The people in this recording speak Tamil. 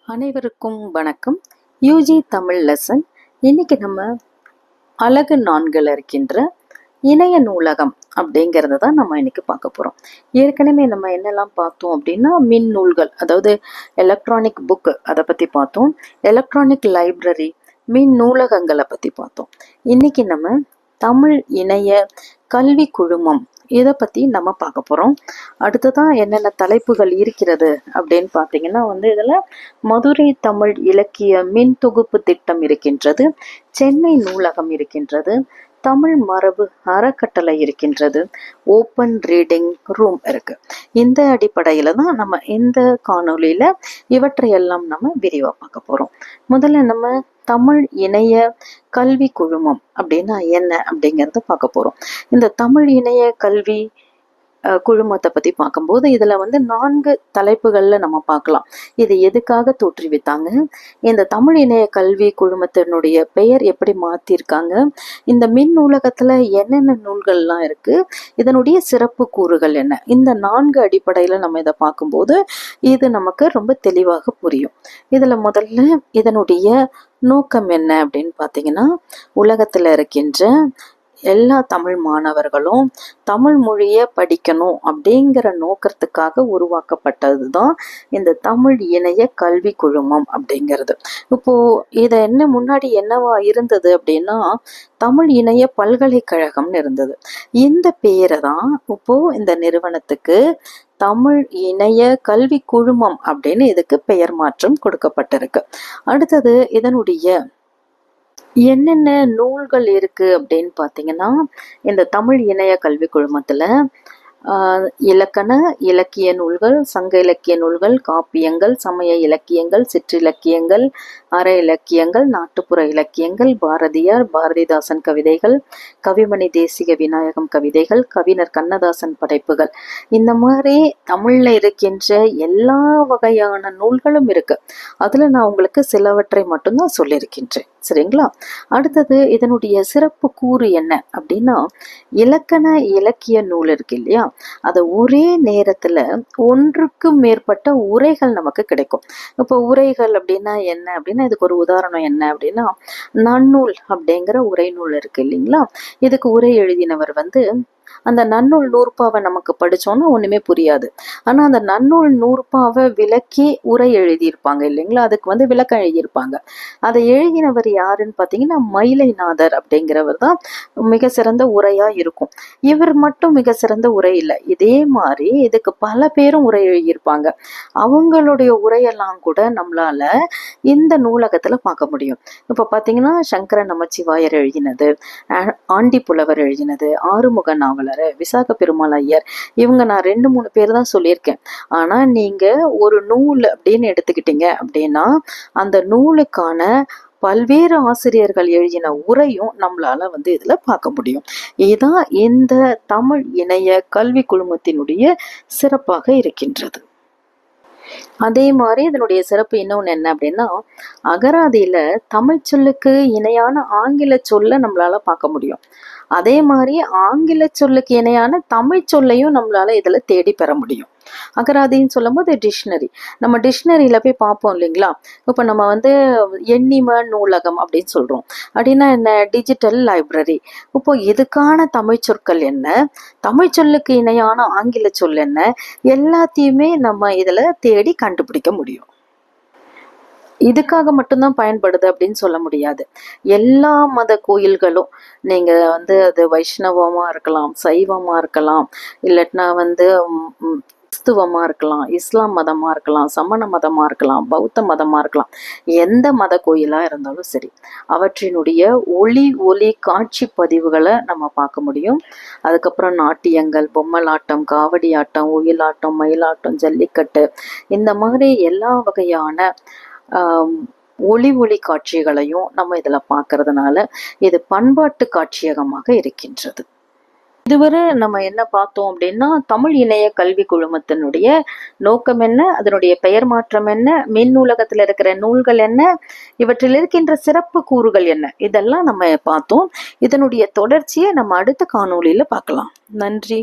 அனைவருக்கும் வணக்கம். UG Tamil lesson. இன்னைக்கு நம்ம அழகு 4ல் இருக்கின்ற இணைய நூலகம் அப்படிங்கிறத தான் நம்ம இன்னைக்கு பார்க்க போகிறோம். ஏற்கனவே நம்ம என்னெல்லாம் பார்த்தோம் அப்படின்னா, மின் நூல்கள், அதாவது எலக்ட்ரானிக் புக்கு, அதை பற்றி பார்த்தோம். எலக்ட்ரானிக் லைப்ரரி, மின் நூலகங்களை பற்றி பார்த்தோம். இன்னைக்கு நம்ம தமிழ் இணைய கல்வி குழுமம் இதை பற்றி நம்ம பார்க்க போகிறோம். அடுத்ததான் என்னென்ன தலைப்புகள் இருக்கிறது அப்படின்னு பார்த்தீங்கன்னா இதில் மதுரை தமிழ் இலக்கிய மின் தொகுப்பு திட்டம் இருக்கின்றது, சென்னை நூலகம் இருக்கின்றது, தமிழ் மரபு அறக்கட்டளை இருக்கின்றது, ஓப்பன் ரீடிங் ரூம் இருக்கு. இந்த அடிப்படையில தான் நம்ம இந்த காணொலியில இவற்றையெல்லாம் நம்ம விரிவா பார்க்க போறோம். முதல்ல நம்ம தமிழ் இணைய கல்வி குழுமம் அப்படின்னா என்ன அப்படிங்கிறத பார்க்க போறோம். இந்த தமிழ் இணைய கல்வி குழுமத்தை பத்தி பார்க்கும்போது இதுல 4 தலைப்புகள்ல நம்ம பார்க்கலாம். இது எதுக்காக தோற்றுவித்தாங்க, இந்த தமிழ் இணைய கல்வி குழுமத்தினுடைய பெயர் எப்படி மாத்திருக்காங்க, இந்த மின் நூலகத்துல என்னென்ன நூல்கள்லாம் இருக்கு, இதனுடைய சிறப்பு கூறுகள் என்ன, இந்த 4 அடிப்படையில நம்ம இதை பார்க்கும்போது இது நமக்கு ரொம்ப தெளிவாக புரியும். இதுல முதல்ல இதனுடைய நோக்கம் என்ன அப்படின்னு பார்த்தீங்கன்னா, உலகத்துல இருக்கின்ற எல்லா தமிழ் மாணவர்களும் தமிழ் மொழியை படிக்கணும் அப்படிங்கிற நோக்கத்துக்காக உருவாக்கப்பட்டது தான் இந்த தமிழ் இணைய கல்வி குழுமம் அப்படிங்கிறது. இப்போ இதை முன்னாடி என்னவா இருந்தது அப்படின்னா, தமிழ் இணைய பல்கலைக்கழகம்னு இருந்தது. இந்த பேரை தான் இப்போ இந்த நிறுவனத்துக்கு தமிழ் இணைய கல்வி குழுமம் அப்படின்னு இதுக்கு பெயர் மாற்றம் கொடுக்கப்பட்டிருக்கு. அடுத்தது இதனுடைய என்னென்ன நூல்கள் இருக்கு அப்படின்னு பார்த்தீங்கன்னா, இந்த தமிழ் இணைய கல்வி குழுமத்துல இலக்கண இலக்கிய நூல்கள், சங்க இலக்கிய நூல்கள், காப்பியங்கள், சமய இலக்கியங்கள், சிற்றிலக்கியங்கள், அற இலக்கியங்கள், நாட்டுப்புற இலக்கியங்கள், பாரதியார் பாரதிதாசன் கவிதைகள், கவிமணி தேசிக விநாயகம் கவிதைகள், கவிஞர் கண்ணதாசன் படைப்புகள், இந்த மாதிரி தமிழ்ல இருக்கின்ற எல்லா வகையான நூல்களும் இருக்கு. அதுல நான் உங்களுக்கு சிலவற்றை மட்டும்தான் சொல்லியிருக்கின்றேன், சரிங்களா? அடுத்தது இதனுடைய சிறப்பு கூறு என்ன அப்படின்னா, இலக்கண இலக்கிய நூல் இருக்கு இல்லையா, அது ஒரே நேரத்துல ஒன்றுக்கு மேற்பட்ட உரைகள் நமக்கு கிடைக்கும். இப்போ உரைகள் அப்படின்னா என்ன அப்படின்னா, இதுக்கு ஒரு உதாரணம் என்ன அப்படின்னா, நன்னூல் அப்படிங்கிற உரை நூல் இருக்கு இல்லைங்களா, இதுக்கு உரை எழுதினவர் அந்த நன்னூல் நூற்பாவை நமக்கு படிச்சோம்னா ஒண்ணுமே புரியாது. ஆனா அந்த நன்னூல் நூற்பாவை விளக்கி உரை எழுதியிருப்பாங்க இல்லைங்களா, அதுக்கு விளக்கம் எழுதியிருப்பாங்க. அதை எழுதினவர் யாருன்னு பார்த்தீங்கன்னா, மயிலைநாதர் அப்படிங்கிறவர் தான் மிக சிறந்த உரையா இருக்கும். இவர் மட்டும் மிக சிறந்த உரை இல்லை, இதே மாதிரி இதுக்கு பல பேரும் உரை எழுதியிருப்பாங்க. அவங்களுடைய உரையெல்லாம் கூட நம்மளால இந்த நூலகத்துல பார்க்க முடியும். இப்ப பாத்தீங்கன்னா, சங்கர நமச்சிவாயர் எழுதினது, ஆண்டி புலவர் எழுதினது, ஆறுமுக நாவலர், விசாக பெருமாள் ஐயர், இவங்க நான் 2-3 பேர் தான் சொல்லியிருக்கேன். ஆனா நீங்க ஒரு நூல் அப்படின்னு எடுத்துக்கிட்டீங்க அப்படின்னா, அந்த நூலுக்கான பல்வேறு ஆசிரியர்கள் எழுதின உரையும் நம்மளால இதுல பார்க்க முடியும். இதுதான் இந்த தமிழ் இணைய கல்வி குழுமத்தினுடைய சிறப்பாக இருக்கின்றது. அதே மாதிரி இதனுடைய சிறப்பு இன்னொன்று என்ன அப்படின்னா, அகராதியில தமிழ் சொல்லுக்கு இணையான ஆங்கில சொல்ல நம்மளால பார்க்க முடியும். அதே மாதிரி ஆங்கில சொல்லுக்கு இணையான தமிழ் சொல்லையும் நம்மளால இதுல தேடி பெற முடியும். அகராதின்னு சொல்லும் போது டிக்ஷனரி, நம்ம டிக்ஷனரியில போய் பார்ப்போம் இல்லைங்களா. இப்போ நம்ம எண்ணிம நூலகம் அப்படின்னு சொல்றோம். அப்படின்னா என்ன, டிஜிட்டல் லைப்ரரி. இப்போ இதுக்கான தமிழ் சொற்கள் என்ன, தமிழ் சொல்லுக்கு இணையான ஆங்கில சொல் என்ன, எல்லாத்தையுமே நம்ம இதுல தேடி கண்டுபிடிக்க முடியும். இதுக்காக மட்டும்தான் பயன்படுது அப்படின்னு சொல்ல முடியாது. எல்லா மத கோயில்களும் நீங்க அது வைஷ்ணவமா இருக்கலாம், சைவமா இருக்கலாம், இல்லாட்டினா கிறிஸ்துவமா இருக்கலாம், இஸ்லாம் மதமா இருக்கலாம், சமண மதமா இருக்கலாம், பௌத்த மதமா இருக்கலாம், எந்த மத கோயிலா இருந்தாலும் சரி, அவற்றினுடைய ஒளி காட்சி பதிவுகளை நம்ம பார்க்க முடியும். அதுக்கப்புறம் நாட்டியங்கள், பொம்மலாட்டம், காவடி ஆட்டம், ஒயிலாட்டம், மயிலாட்டம், ஜல்லிக்கட்டு, இந்த மாதிரி எல்லா வகையான ஒளி காட்சிகளையும் நம்ம இதுல பார்க்கறதுனால இது பண்பாட்டு காட்சியகமாக இருக்கின்றது. இதுவரை நம்ம என்ன பார்த்தோம் அப்படின்னா, தமிழ் இணைய கல்வி குழுமத்தினுடைய நோக்கம் என்ன, அதனுடைய பெயர் மாற்றம் என்ன, மின் நூலகத்தில் இருக்கிற நூல்கள் என்ன, இவற்றில் இருக்கின்ற சிறப்பு கூறுகள் என்ன, இதெல்லாம் நம்ம பார்த்தோம். இதனுடைய தொடர்ச்சியை நம்ம அடுத்த காணொளியில பார்க்கலாம். நன்றி.